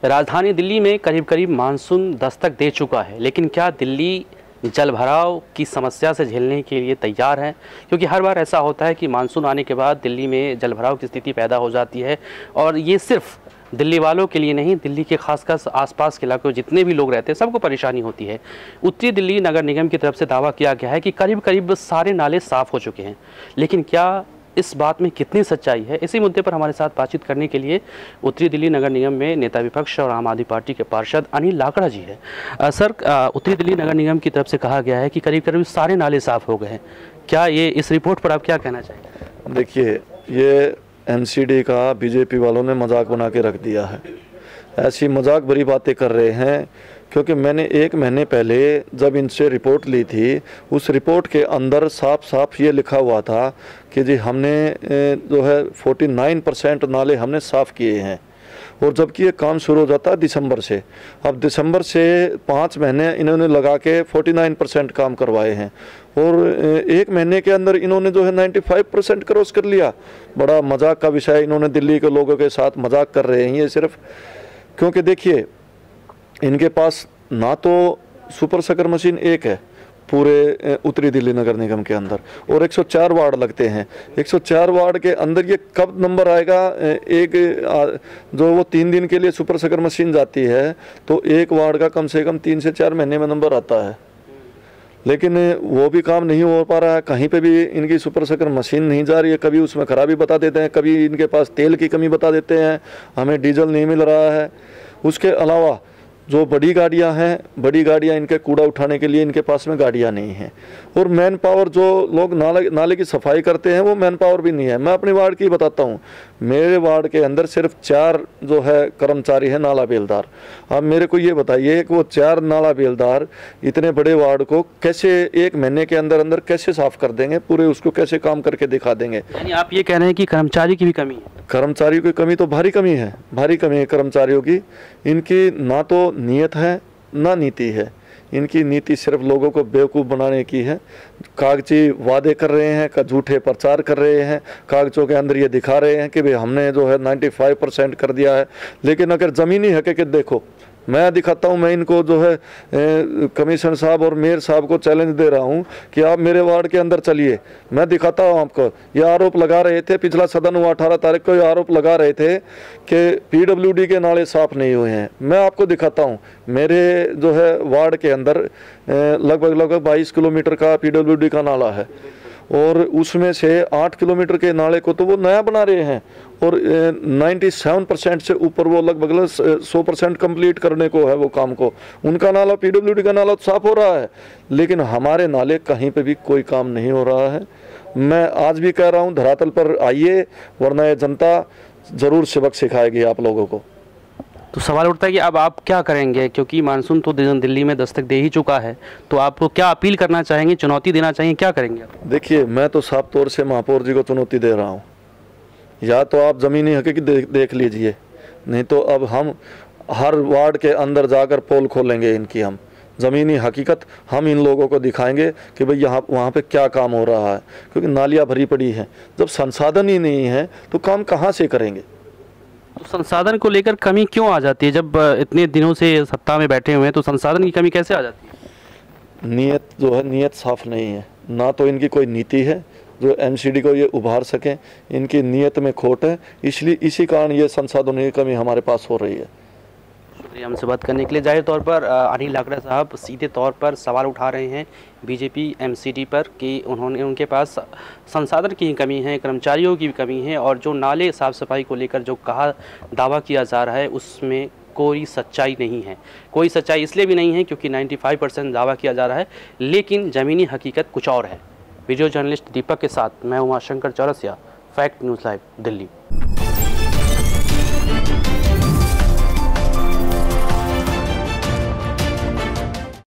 राजधानी दिल्ली में करीब करीब मानसून दस्तक दे चुका है, लेकिन क्या दिल्ली जलभराव की समस्या से झेलने के लिए तैयार है? क्योंकि हर बार ऐसा होता है कि मानसून आने के बाद दिल्ली में जलभराव की स्थिति पैदा हो जाती है और ये सिर्फ दिल्ली वालों के लिए नहीं, दिल्ली के खासकर आसपास के इलाकों जितने भी लोग रहते हैं सबको परेशानी होती है। उत्तरी दिल्ली नगर निगम की तरफ से दावा किया गया है कि करीब करीब सारे नाले साफ़ हो चुके हैं, लेकिन क्या इस बात में कितनी सच्चाई है? इसी मुद्दे पर हमारे साथ बातचीत करने के लिए उत्तरी दिल्ली नगर निगम में नेता विपक्ष और आम आदमी पार्टी के पार्षद अनिल लाकड़ा जी है। सर, उत्तरी दिल्ली नगर निगम की तरफ से कहा गया है कि करीब करीब सारे नाले साफ़ हो गए हैं। क्या ये इस रिपोर्ट पर आप क्या कहना चाहेंगे? देखिए, ये एमसीडी का बीजेपी वालों ने मजाक बना के रख दिया है। ऐसी मजाक भरी बातें कर रहे हैं, क्योंकि मैंने 1 महीने पहले जब इनसे रिपोर्ट ली थी, उस रिपोर्ट के अंदर साफ साफ ये लिखा हुआ था कि जी हमने जो है 49% नाले हमने साफ़ किए हैं, और जबकि ये काम शुरू हो जाता है दिसंबर से। अब दिसंबर से 5 महीने इन्होंने लगा के 49% काम करवाए हैं, और 1 महीने के अंदर इन्होंने जो है 95% क्रॉस कर लिया। बड़ा मजाक का विषय, इन्होंने दिल्ली के लोगों के साथ मजाक कर रहे हैं ये सिर्फ। क्योंकि देखिए, इनके पास ना तो सुपर शकर मशीन एक है पूरे उत्तरी दिल्ली नगर निगम के अंदर, और 104 वार्ड लगते हैं। 104 वार्ड के अंदर ये कब नंबर आएगा? जो वो 3 दिन के लिए सुपर शकर मशीन जाती है तो एक वार्ड का कम से कम 3 से 4 महीने में नंबर आता है, लेकिन वो भी काम नहीं हो पा रहा है। कहीं पे भी इनकी सुपर शकर मशीन नहीं जा रही है। कभी उसमें खराबी बता देते हैं, कभी इनके पास तेल की कमी बता देते हैं, हमें डीजल नहीं मिल रहा है। उसके अलावा जो बड़ी गाड़ियां हैं, बड़ी गाड़ियां इनके कूड़ा उठाने के लिए इनके पास में गाड़ियां नहीं हैं, और मैन पावर जो लोग नाले की सफाई करते हैं वो मैन पावर भी नहीं है। मैं अपने वार्ड की बताता हूं, मेरे वार्ड के अंदर सिर्फ 4 जो है कर्मचारी हैं नाला बेलदार। अब मेरे को ये बताइए कि वो 4 नाला बेलदार इतने बड़े वार्ड को कैसे 1 महीने के अंदर अंदर कैसे साफ कर देंगे, पूरे उसको कैसे काम करके दिखा देंगे? यानी आप ये कह रहे हैं कि कर्मचारी की भी कमी है? कर्मचारियों की कमी तो भारी कमी है, भारी कमी है कर्मचारियों की। इनकी ना तो नियत है ना नीति है। इनकी नीति सिर्फ लोगों को बेवकूफ़ बनाने की है। कागजी वादे कर रहे हैं, झूठे प्रचार कर रहे हैं, कागजों के अंदर ये दिखा रहे हैं कि भाई हमने जो है 95% कर दिया है, लेकिन अगर ज़मीनी हकीकत देखो, मैं दिखाता हूं। मैं इनको जो है कमिश्नर साहब और मेयर साहब को चैलेंज दे रहा हूं कि आप मेरे वार्ड के अंदर चलिए, मैं दिखाता हूं आपको। ये आरोप लगा रहे थे, पिछला सदन हुआ 18 तारीख को, ये आरोप लगा रहे थे कि पीडब्ल्यूडी के नाले साफ नहीं हुए हैं। मैं आपको दिखाता हूं, मेरे जो है वार्ड के अंदर लगभग 22 किलोमीटर का पीडब्ल्यूडी का नाला है, और उसमें से 8 किलोमीटर के नाले को तो वो नया बना रहे हैं, और 97% से ऊपर वो लगभग 100% कंप्लीट करने को है वो काम को। उनका नाला, पीडब्ल्यूडी का नाला तो साफ हो रहा है, लेकिन हमारे नाले कहीं पे भी कोई काम नहीं हो रहा है। मैं आज भी कह रहा हूँ, धरातल पर आइए, वरना ये जनता ज़रूर सबक सिखाएगी आप लोगों को। तो सवाल उठता है कि अब आप क्या करेंगे, क्योंकि मानसून तो दिल्ली में दस्तक दे ही चुका है, तो आपको क्या अपील करना चाहेंगे, चुनौती देना चाहेंगे, क्या करेंगे आप? देखिए, मैं तो साफ तौर से महापौर जी को चुनौती दे रहा हूँ, या तो आप ज़मीनी हकीकत देख लीजिए, नहीं तो अब हम हर वार्ड के अंदर जाकर पोल खोलेंगे इनकी। हम ज़मीनी हकीकत हम इन लोगों को दिखाएंगे कि भाई यहाँ वहाँ पे क्या काम हो रहा है, क्योंकि नालियाँ भरी पड़ी हैं। जब संसाधन ही नहीं है तो काम कहाँ से करेंगे? तो संसाधन को लेकर कमी क्यों आ जाती है? जब इतने दिनों से सत्ता में बैठे हुए हैं तो संसाधन की कमी कैसे आ जाती है? नीयत जो है, नीयत साफ नहीं है। ना तो इनकी कोई नीति है जो एमसीडी को ये उभार सकें, इनकी नीयत में खोट है, इसलिए इसी कारण ये संसाधनों की कमी हमारे पास हो रही है। शुक्रिया हमसे बात करने के लिए। जाहिर तौर पर अनिल लाकड़ा साहब सीधे तौर पर सवाल उठा रहे हैं बीजेपी एमसीडी पर कि उनके पास संसाधन की कमी है, कर्मचारियों की भी कमी है, और जो नाले साफ़ सफाई को लेकर जो दावा किया जा रहा है उसमें कोई सच्चाई नहीं है। कोई सच्चाई इसलिए भी नहीं है क्योंकि 95% दावा किया जा रहा है, लेकिन ज़मीनी हकीकत कुछ और है। वीडियो जर्नलिस्ट दीपक के साथ मैं Umashankar Chaurasia, fact news live, Delhi.